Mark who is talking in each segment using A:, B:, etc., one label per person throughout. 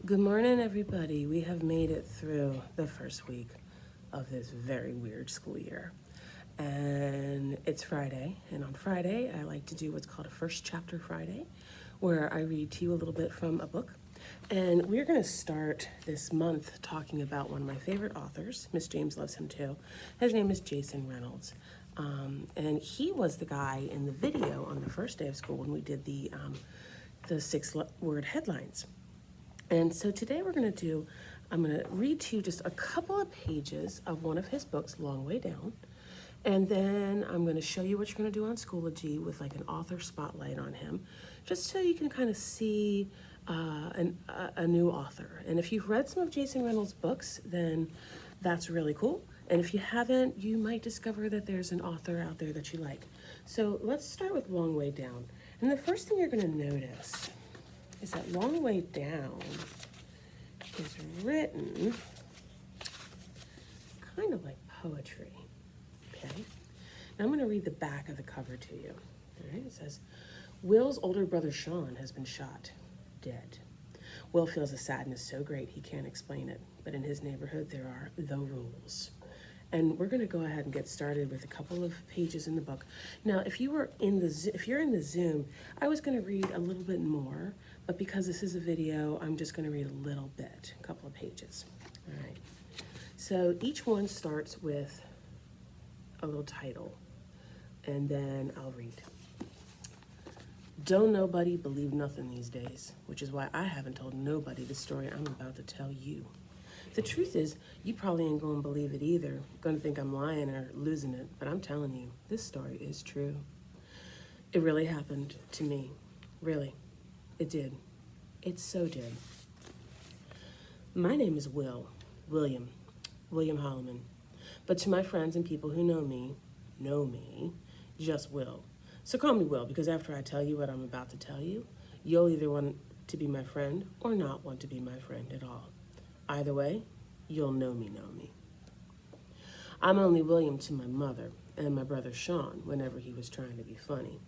A: Good morning, everybody. We have made it through the first week of this very weird school year. And it's Friday, and on Friday, I like to do what's called a First Chapter Friday, where I read to you a little bit from a book. And we're going to start this month talking about one of my favorite authors. Miss James loves him too. His name is Jason Reynolds. And he was the guy in the video on the first day of school when we did the 6-word headlines. And so today I'm going to read to you just a couple of pages of one of his books, Long Way Down. And then I'm going to show you what you're going to do on Schoology with like an author spotlight on him, just so you can kind of see a new author. And if you've read some of Jason Reynolds' books, then that's really cool. And if you haven't, you might discover that there's an author out there that you like. So let's start with Long Way Down. And the first thing you're going to notice is that Long Way Down is written kind of like poetry, okay? Now I'm going to read the back of the cover to you. All right, it says, Will's older brother Sean has been shot, dead. Will feels a sadness so great he can't explain it, but in his neighborhood there are the rules. And we're going to go ahead and get started with a couple of pages in the book. Now, if you're in the Zoom, I was going to read a little bit more, but because this is a video, I'm just going to read a little bit, a couple of pages. All right. So each one starts with a little title, and then I'll read. Don't nobody believe nothing these days, which is why I haven't told nobody the story I'm about to tell you. The truth is, you probably ain't gonna believe it either. Gonna think I'm lying or losing it, but I'm telling you, this story is true. It really happened to me. Really. It did. It so did. My name is William Holloman. But to my friends and people who know me, just Will. So call me Will, because after I tell you what I'm about to tell you, you'll either want to be my friend or not want to be my friend at all. Either way, you'll know me. I'm only William to my mother and my brother Sean whenever he was trying to be funny.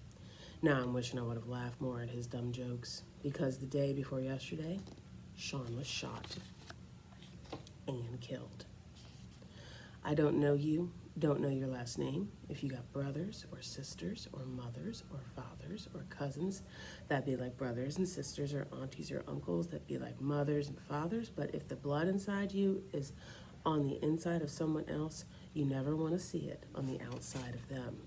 A: Now I'm wishing I would have laughed more at his dumb jokes, because the day before yesterday, Sean was shot and killed. I don't know you, don't know your last name. If you got brothers or sisters or mothers or fathers or cousins, that'd be like brothers and sisters, or aunties or uncles, that'd be like mothers and fathers. But if the blood inside you is on the inside of someone else, you never want to see it on the outside of them.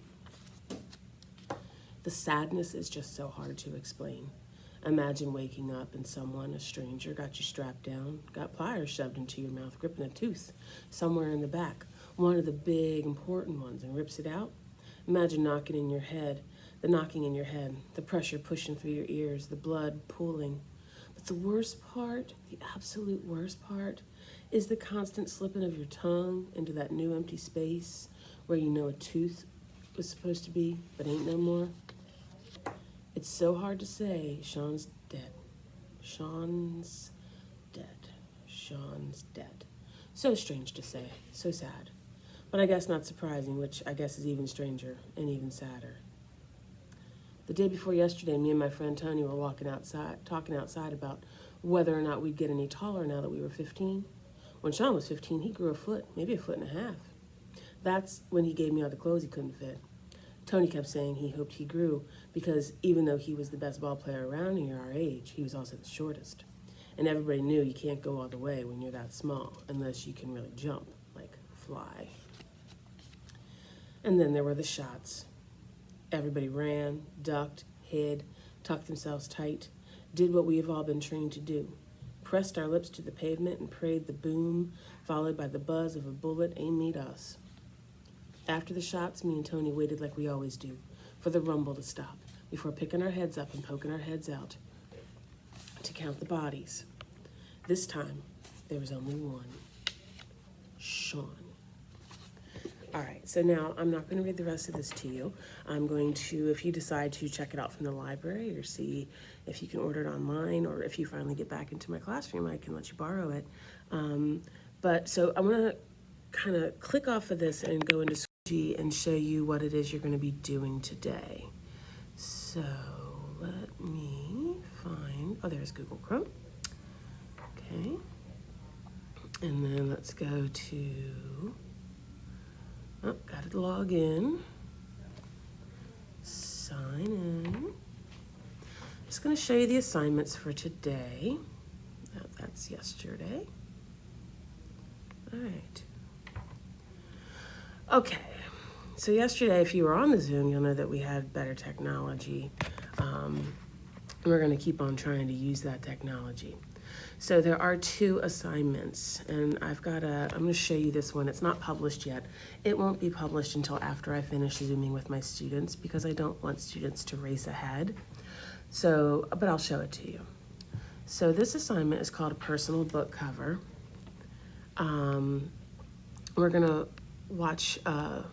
A: The sadness is just so hard to explain. Imagine waking up and someone, a stranger, got you strapped down, got pliers shoved into your mouth, gripping a tooth somewhere in the back, one of the big important ones, and rips it out. Imagine the knocking in your head, the pressure pushing through your ears, the blood pooling. But the worst part, the absolute worst part, is the constant slipping of your tongue into that new empty space where you know a tooth was supposed to be, but ain't no more. It's so hard to say, Sean's dead. Sean's dead. Sean's dead. So strange to say, so sad. But I guess not surprising, which I guess is even stranger and even sadder. The day before yesterday, me and my friend Tony were talking outside about whether or not we'd get any taller now that we were 15. When Sean was 15, he grew a foot, maybe a foot and a half. That's when he gave me all the clothes he couldn't fit. Tony kept saying he hoped he grew because even though he was the best ball player around near our age, he was also the shortest. And everybody knew you can't go all the way when you're that small unless you can really jump, like fly. And then there were the shots. Everybody ran, ducked, hid, tucked themselves tight, did what we have all been trained to do. Pressed our lips to the pavement and prayed the boom, followed by the buzz of a bullet aimed at us. After the shots, me and Tony waited like we always do, for the rumble to stop, before picking our heads up and poking our heads out to count the bodies. This time, there was only one. Sean. All right, so now I'm not going to read the rest of this to you. I'm going to, if you decide to check it out from the library or see if you can order it online, or if you finally get back into my classroom, I can let you borrow it. So I'm going to kind of click off of this and go into Schoology and show you what it is you're going to be doing today. So let me find, oh, there's Google Chrome. Okay. And then let's go to, oh, got to log in. Sign in. Just going to show you the assignments for today. Oh, that's yesterday. All right. Okay. So yesterday, if you were on the Zoom, you'll know that we had better technology. We're going to keep on trying to use that technology. So there are 2 assignments, and I'm going to show you this one. It's not published yet. It won't be published until after I finish Zooming with my students because I don't want students to race ahead. So, but I'll show it to you. So this assignment is called a personal book cover. We're going to watch a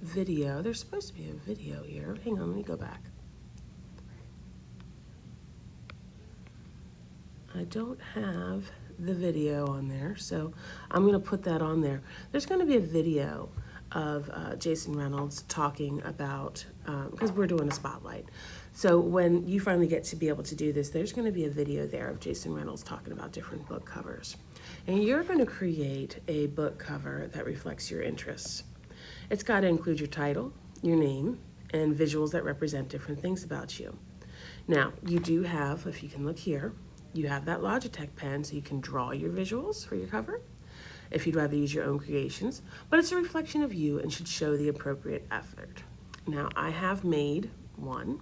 A: video. There's supposed to be a video here. Hang on, let me go back. I don't have the video on there, so I'm going to put that on there. There's going to be a video of Jason Reynolds talking about, because we're doing a spotlight. So when you finally get to be able to do this, there's going to be a video there of Jason Reynolds talking about different book covers. And you're going to create a book cover that reflects your interests. It's got to include your title, your name, and visuals that represent different things about you. Now, you do have, if you can look here, you have that Logitech pen so you can draw your visuals for your cover if you'd rather use your own creations, but it's a reflection of you and should show the appropriate effort. Now, I have made one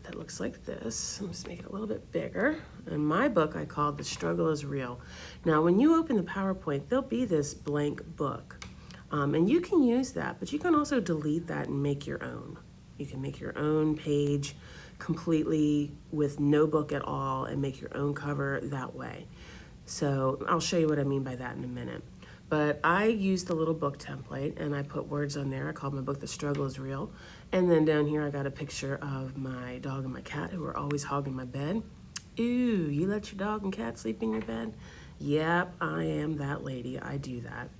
A: that looks like this. I'm just making it a little bit bigger. In my book, I called The Struggle is Real. Now, when you open the PowerPoint, there'll be this blank book, and you can use that, but you can also delete that and make your own. You can make your own page completely with no book at all and make your own cover that way. So I'll show you what I mean by that in a minute. But I used the little book template and I put words on there. I called my book The Struggle is Real. And then down here I got a picture of my dog and my cat who are always hogging my bed. Ooh, you let your dog and cat sleep in your bed? Yep, I am that lady. I do that.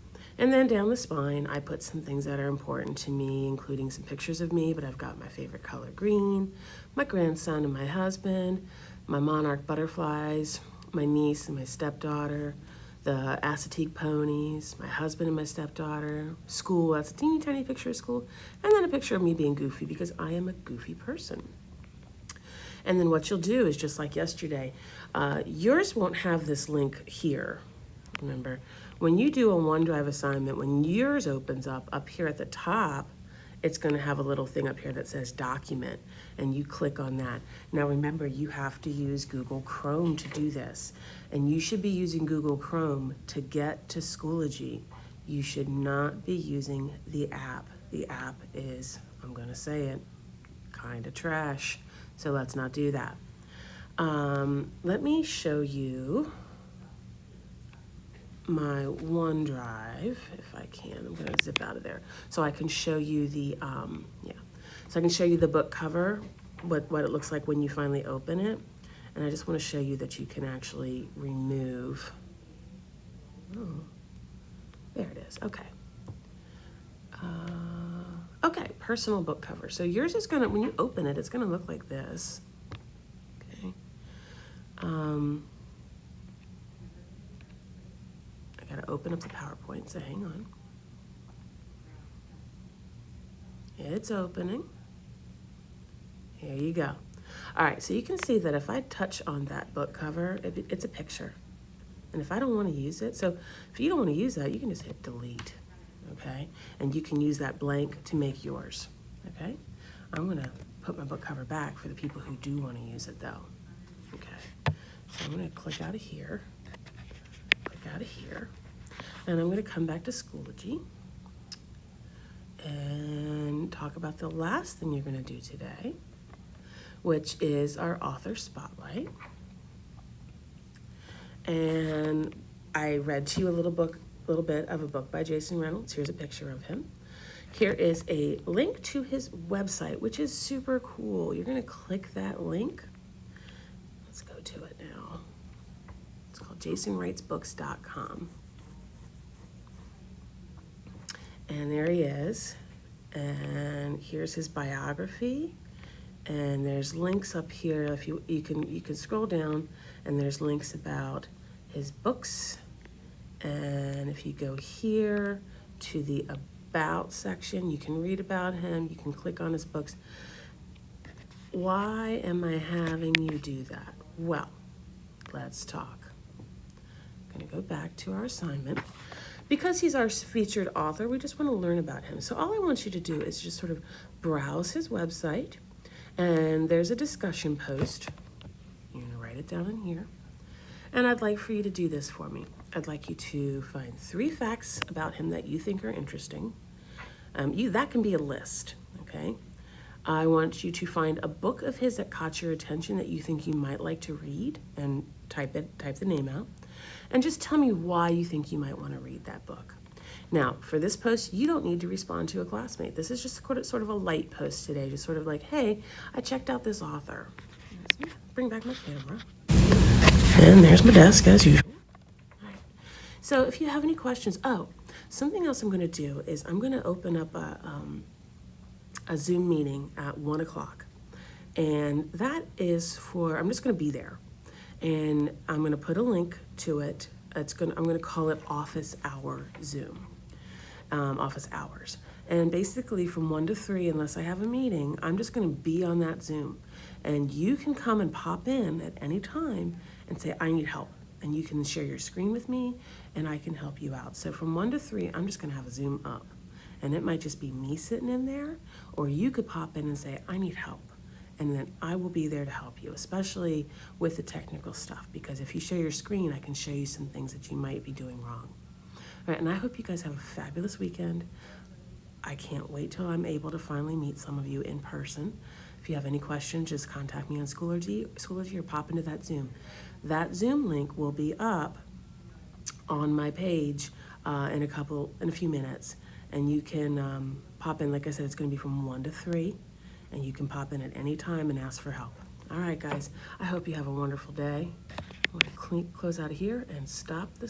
A: And then down the spine, I put some things that are important to me, including some pictures of me, but I've got my favorite color green, my grandson and my husband, my monarch butterflies, my niece and my stepdaughter, the acetique ponies, my husband and my stepdaughter, school, that's a teeny tiny picture of school, and then a picture of me being goofy because I am a goofy person. And then what you'll do is just like yesterday, yours won't have this link here. Remember, when you do a OneDrive assignment, when yours opens up here at the top, it's going to have a little thing up here that says document, and you click on that. Now remember, you have to use Google Chrome to do this, and you should be using Google Chrome to get to Schoology. You should not be using the app. The app is, I'm going to say it, kind of trash, so let's not do that. Let me show you my OneDrive, if I can. I'm going to zip out of there so I can show you the so I can show you the book cover, what it looks like when you finally open it. And I just want to show you that you can actually remove. Oh, there it is. Okay. Okay, personal book cover. So yours is gonna, when you open it, it's gonna look like this. Okay. I gotta open up the PowerPoint, so hang on. It's opening. Here you go. All right, so you can see that if I touch on that book cover, it's a picture. And if I don't want to use it, so if you don't want to use that, you can just hit delete, okay? And you can use that blank to make yours, okay? I'm gonna put my book cover back for the people who do want to use it though, okay? So I'm gonna click out of here, and I'm gonna come back to Schoology and talk about the last thing you're gonna do today, which is our author spotlight. And I read to you a little bit of a book by Jason Reynolds. Here's a picture of him. Here is a link to his website, which is super cool. You're gonna click that link. Let's go to it now. It's called jasonwritesbooks.com. And there he is. And here's his biography. And there's links up here. If you can scroll down, and there's links about his books. And if you go here to the About section, you can read about him. You can click on his books. Why am I having you do that? Well, let's talk. I'm going to go back to our assignment. Because he's our featured author, we just want to learn about him. So all I want you to do is just sort of browse his website, and there's a discussion post. You're going to write it down in here. And I'd like for you to do this for me. I'd like you to find 3 facts about him that you think are interesting. That can be a list, okay? I want you to find a book of his that caught your attention that you think you might like to read, and type the name out. And just tell me why you think you might want to read that book. Now, for this post, you don't need to respond to a classmate. This is just sort of a light post today, just sort of like, hey, I checked out this author. Bring back my camera. And there's my desk, as usual. All right. So if you have any questions, something else I'm going to do is I'm going to open up a Zoom meeting at 1 o'clock. And that is I'm just going to be there. And I'm going to put a link to it. I'm going to call it Office Hour Zoom, Office Hours. And basically from 1 to 3, unless I have a meeting, I'm just going to be on that Zoom. And you can come and pop in at any time and say, I need help. And you can share your screen with me, and I can help you out. So from 1 to 3, I'm just going to have a Zoom up. And it might just be me sitting in there, or you could pop in and say, I need help. And then I will be there to help you, especially with the technical stuff, because if you share your screen, I can show you some things that you might be doing wrong. All right, and I hope you guys have a fabulous weekend. I can't wait till I'm able to finally meet some of you in person. If you have any questions, just contact me on Schoology or pop into that Zoom. That Zoom link will be up on my page in a few minutes. And you can pop in, like I said, it's going to be from 1 to 3. And you can pop in at any time and ask for help. All right, guys, I hope you have a wonderful day. I'm going to close out of here and stop the